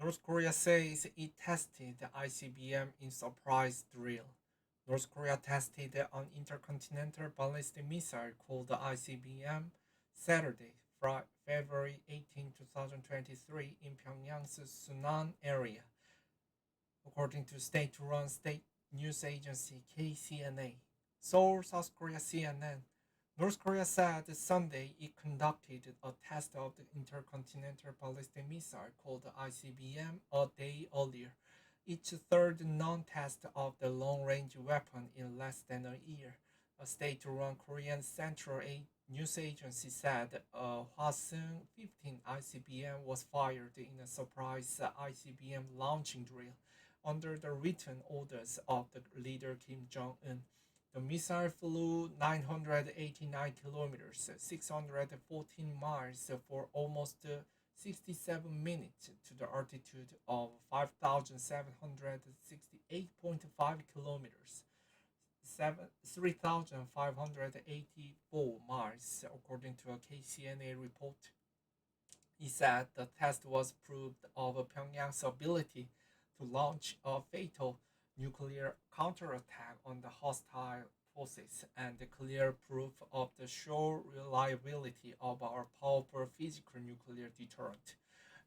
North Korea says it tested the ICBM in surprise drill. North Korea tested an intercontinental ballistic missile called the ICBM Saturday, February 18, 2023, in Pyongyang's Sunan area, according to state-run state news agency KCNA. Seoul, South Korea CNN. North Korea said Sunday it conducted a test of the intercontinental ballistic missile called the ICBM a day earlier, its third non-test of the long-range weapon in less than a year. A state-run Korean Central News agency said a Hwasung-15 ICBM was fired in a surprise ICBM launching drill under the written orders of the leader Kim Jong-un. The missile flew 989 kilometers, 614 miles for almost 67 minutes to the altitude of 5,768.5 kilometers, 3,584 miles, according to a KCNA report. He said the test was proof of Pyongyang's ability to launch a fatal nuclear counterattack on the hostile forces and clear proof of the sure reliability of our powerful physical nuclear deterrent.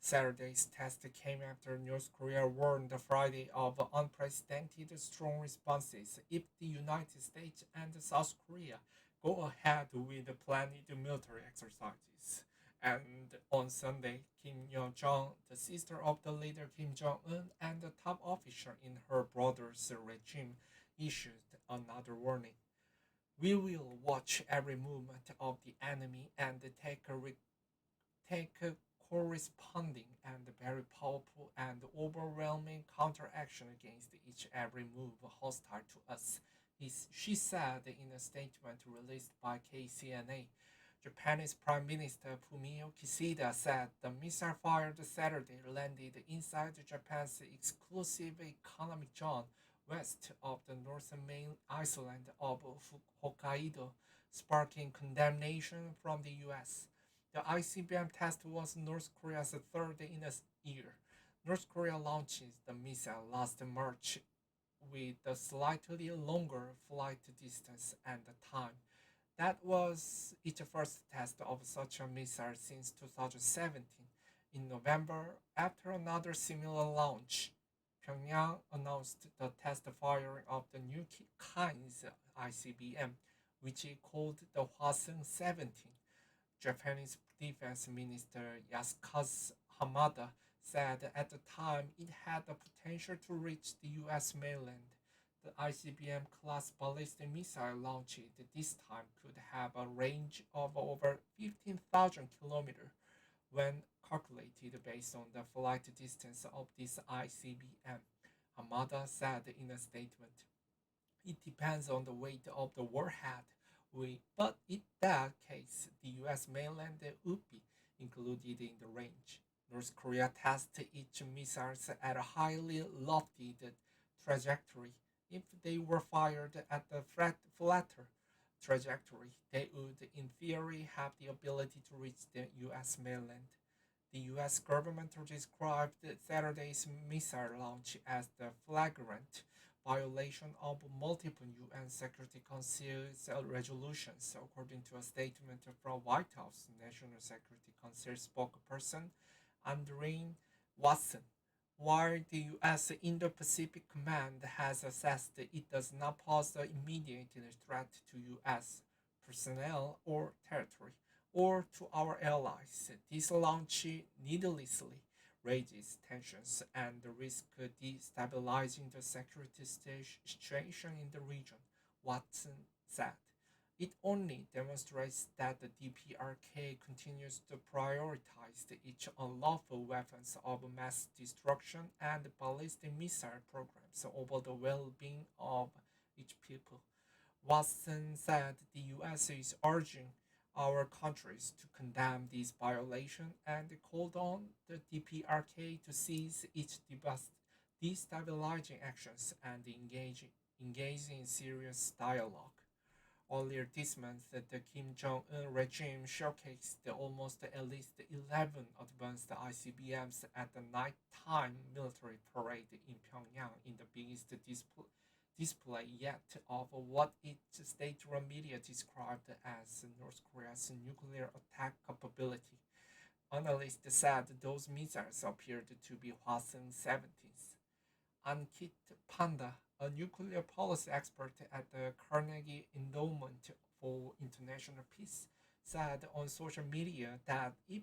Saturday's test came after North Korea warned Friday of unprecedented strong responses if the United States and South Korea go ahead with the planned military exercises. And on Sunday, Kim Yoonjung, the sister of the leader Kim Jong Un and a top official in her brother's regime, issued another warning. We will watch every movement of the enemy and take a corresponding and very powerful and overwhelming counteraction against each every move hostile to us, she said in a statement released by KCNA. Japanese Prime Minister Fumio Kishida said the missile fired Saturday landed inside Japan's exclusive economic zone west of the northern main island of Hokkaido, sparking condemnation from the US. The ICBM test was North Korea's third in a year. North Korea launched the missile last March with a slightly longer flight distance and time. That was its first test of such a missile since 2017. In November, after another similar launch, Pyongyang announced the test firing of the new kind's ICBM, which it called the Hwasung-17. Japanese Defense Minister Yasukazu Hamada said at the time it had the potential to reach the US mainland. The ICBM class ballistic missile launched this time could have a range of over 15,000 kilometers when calculated based on the flight distance of this ICBM, Hamada said in a statement. It depends on the weight of the warhead, but in that case, the US mainland would be included in the range. North Korea tests its missiles at a highly lofty trajectory. If they were fired at the flatter trajectory, they would, in theory, have the ability to reach the US mainland. The US government described Saturday's missile launch as the flagrant violation of multiple UN Security Council's resolutions, according to a statement from White House National Security Council spokesperson Andrew Watson. While the U.S. Indo-Pacific Command has assessed it does not pose an immediate threat to U.S. personnel or territory, or to our allies, this launch needlessly raises tensions and risks destabilizing the security situation in the region, Watson said. It only demonstrates that the DPRK continues to prioritize its unlawful weapons of mass destruction and ballistic missile programs over the well-being of its people. Watson said the US is urging our countries to condemn this violation and called on the DPRK to cease its destabilizing actions and engage in serious dialogue. Earlier this month, the Kim Jong-un regime showcased almost at least 11 advanced ICBMs at the nighttime military parade in Pyongyang in the biggest display yet of what its state-run media described as North Korea's nuclear attack capability. Analysts said those missiles appeared to be Hwasong 70s. Ankit Panda, a nuclear policy expert at the Carnegie Endowment for International Peace, said on social media that if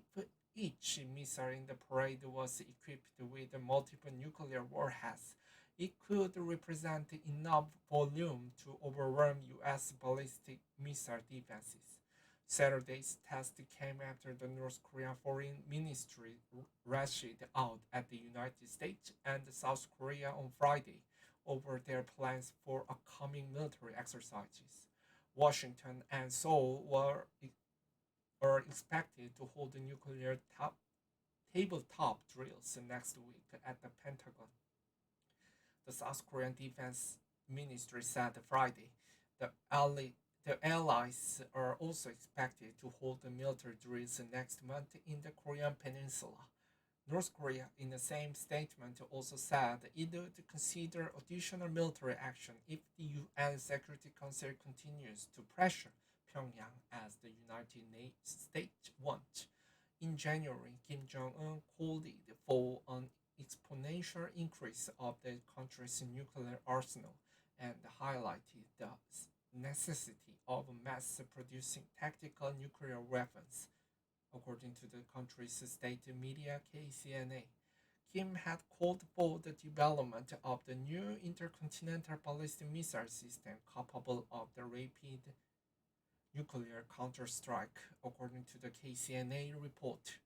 each missile in the parade was equipped with multiple nuclear warheads, it could represent enough volume to overwhelm US ballistic missile defenses. Saturday's test came after the North Korean Foreign Ministry rushed out at the United States and South Korea on Friday over their plans for upcoming military exercises. Washington and Seoul are expected to hold nuclear tabletop drills next week at the Pentagon. The South Korean Defense Ministry said Friday the allies are also expected to hold military drills next month in the Korean Peninsula. North Korea, in the same statement, also said it would consider additional military action if the UN Security Council continues to pressure Pyongyang as the United States want. In January, Kim Jong un called for an exponential increase of the country's nuclear arsenal and highlighted the necessity of mass producing tactical nuclear weapons, according to the country's state media KCNA. Kim had called for the development of the new intercontinental ballistic missile system capable of the rapid nuclear counterstrike, according to the KCNA report.